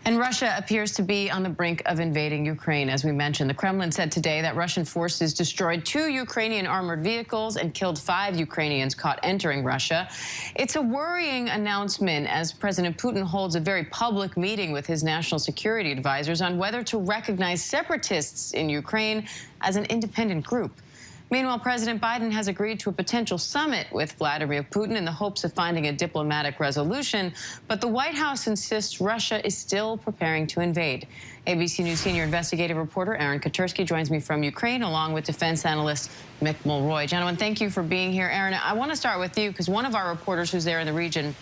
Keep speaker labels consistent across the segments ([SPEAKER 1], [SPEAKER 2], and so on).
[SPEAKER 1] And Russia appears to be on the brink of invading Ukraine. As we mentioned, the Kremlin said today that Russian forces destroyed 2 Ukrainian armored vehicles and killed 5 Ukrainians caught entering Russia. It's a worrying announcement as President Putin holds a very public meeting with his national security advisors on whether to recognize separatists in Ukraine as an independent group. Meanwhile, President Biden has agreed to a potential summit with Vladimir Putin in the hopes of finding a diplomatic resolution, but the White House insists Russia is still preparing to invade. ABC News senior investigative reporter Aaron Katersky joins me from Ukraine, along with defense analyst Mick Mulroy. Gentlemen, thank you for being here. Aaron, I want to start with you because one of our reporters who's there in the region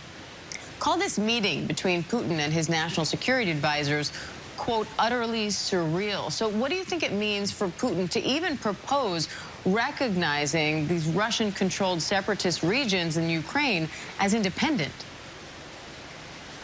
[SPEAKER 1] called this meeting between Putin and his national security advisors, quote, utterly surreal. So what do you think it means for Putin to even propose recognizing these Russian-controlled separatist regions in Ukraine as independent?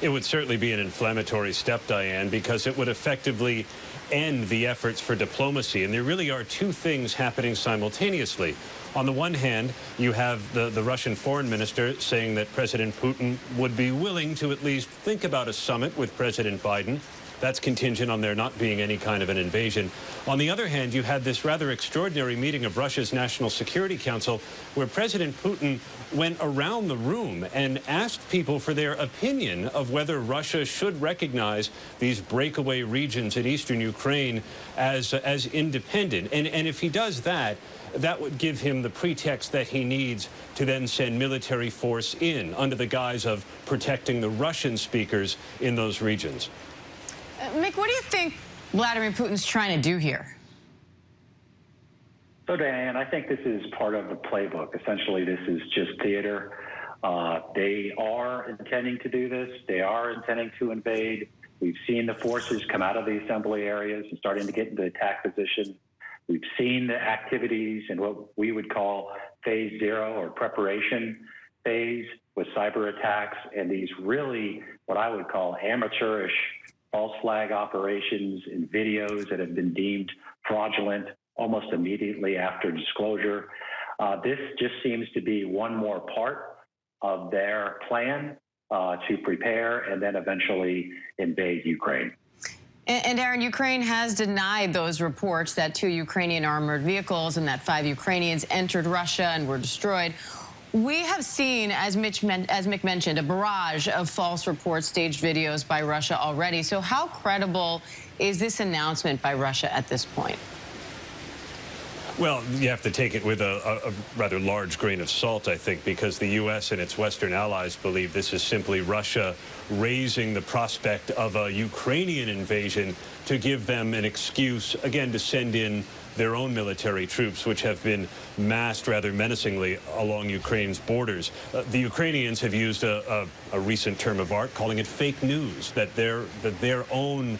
[SPEAKER 2] It would certainly be an inflammatory step, Diane, because it would effectively end the efforts for diplomacy. And there really are two things happening simultaneously. On the one hand, you have the Russian foreign minister saying that President Putin would be willing to at least think about a summit with President Biden. That's contingent on there not being any kind of an invasion. On the other hand, you had this rather extraordinary meeting of Russia's National Security Council where President Putin went around the room and asked people for their opinion of whether Russia should recognize these breakaway regions in eastern Ukraine as independent. And if he does that, that would give him the pretext that he needs to then send military force in under the guise of protecting the Russian speakers in those regions.
[SPEAKER 1] Mick, what do you think Vladimir Putin's trying to do here?
[SPEAKER 3] So, Diane, I think this is part of the playbook. Essentially, this is just theater. They are intending to do this. They are intending to invade. We've seen the forces come out of the assembly areas and starting to get into attack position. We've seen the activities in what we would call phase 0 or preparation phase with cyber attacks and these really what I would call amateurish false flag operations and videos that have been deemed fraudulent almost immediately after disclosure. This just seems to be one more part of their plan to prepare and then eventually invade Ukraine.
[SPEAKER 1] And Aaron, Ukraine has denied those reports that 2 Ukrainian armored vehicles and that 5 Ukrainians entered Russia and were destroyed. We have seen, as Mick mentioned, a barrage of false reports, staged videos by Russia already. So how credible is this announcement by Russia at this point?
[SPEAKER 2] Well, you have to take it with a rather large grain of salt, I think, because the U.S. and its Western allies believe this is simply Russia raising the prospect of a Ukrainian invasion to give them an excuse, again, to send in their own military troops, which have been massed rather menacingly along Ukraine's borders. The Ukrainians have used a recent term of art, calling it fake news, that their own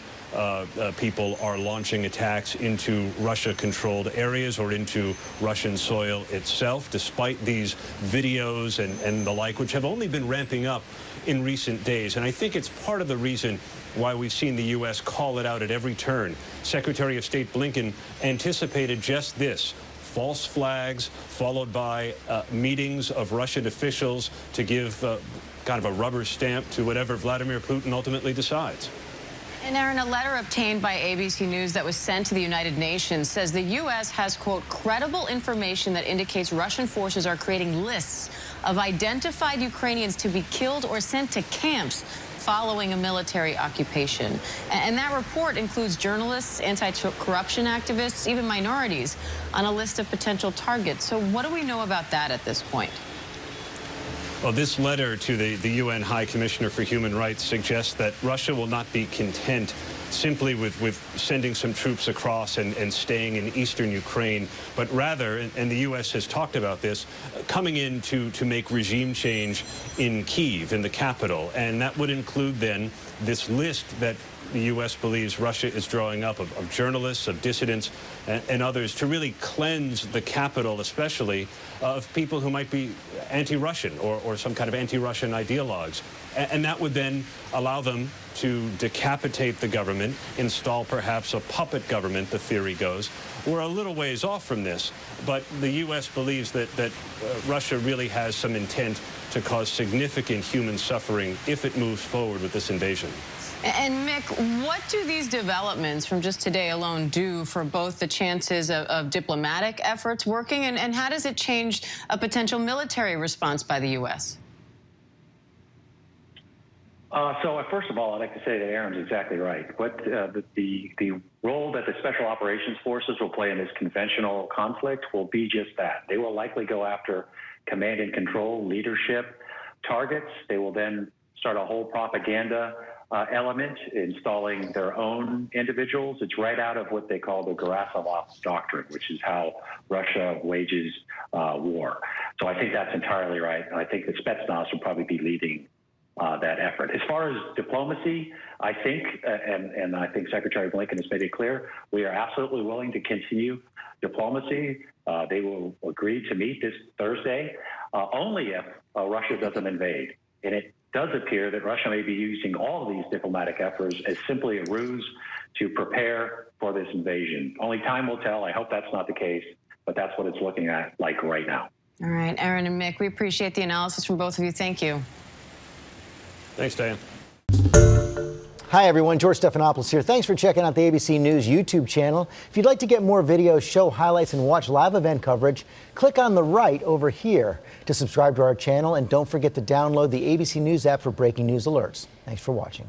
[SPEAKER 2] people are launching attacks into Russia-controlled areas or into Russian soil itself, despite these videos and the like, which have only been ramping up in recent days. And I think it's part of the reason why we've seen the U.S. call it out at every turn. Secretary of State Blinken anticipated just this: false flags followed by meetings of Russian officials to give kind of a rubber stamp to whatever Vladimir Putin ultimately decides.
[SPEAKER 1] And Aaron, a letter obtained by ABC News that was sent to the United Nations says the U.S. has, quote, credible information that indicates Russian forces are creating lists of identified Ukrainians to be killed or sent to camps following a military occupation. And that report includes journalists, anti-corruption activists, even minorities on a list of potential targets. So what do we know about that at this point?
[SPEAKER 2] Well, this letter to the UN High Commissioner for Human Rights suggests that Russia will not be content simply with sending some troops across and staying in eastern Ukraine, but rather, and the U.S. has talked about this, coming in to make regime change in Kyiv, in the capital. And that would include then this list that the U.S. believes Russia is drawing up of journalists, of dissidents, and others to really cleanse the capital, especially of people who might be anti-Russian or some kind of anti-Russian ideologues. And that would then allow them to decapitate the government, install perhaps a puppet government, the theory goes. We're a little ways off from this, but the U.S. believes that Russia really has some intent to cause significant human suffering if it moves forward with this invasion.
[SPEAKER 1] And Mick, what do these developments from just today alone do for both the chances of diplomatic efforts working, and how does it change a potential military response by the U.S.?
[SPEAKER 3] So first of all, I'd like to say that Aaron's exactly right. What the role that the Special Operations Forces will play in this conventional conflict will be just that. They will likely go after command and control leadership targets. They will then start a whole propaganda element, installing their own individuals. It's right out of what they call the Gerasimov doctrine, which is how Russia wages war. So I think that's entirely right. And I think the Spetsnaz will probably be leading that effort. As far as diplomacy, I think, and I think Secretary Blinken has made it clear, we are absolutely willing to continue diplomacy. They will agree to meet this Thursday, only if Russia doesn't invade. And it does appear that Russia may be using all of these diplomatic efforts as simply a ruse to prepare for this invasion. Only time will tell. I hope that's not the case, but that's what it's looking at like right now.
[SPEAKER 1] All right, Aaron and Mick, we appreciate the analysis from both of you. Thank you.
[SPEAKER 2] Thanks, Diane.
[SPEAKER 4] Hi, everyone. George Stephanopoulos here. Thanks for checking out the ABC News YouTube channel. If you'd like to get more videos, show highlights, and watch live event coverage, click on the right over here to subscribe to our channel. And don't forget to download the ABC News app for breaking news alerts. Thanks for watching.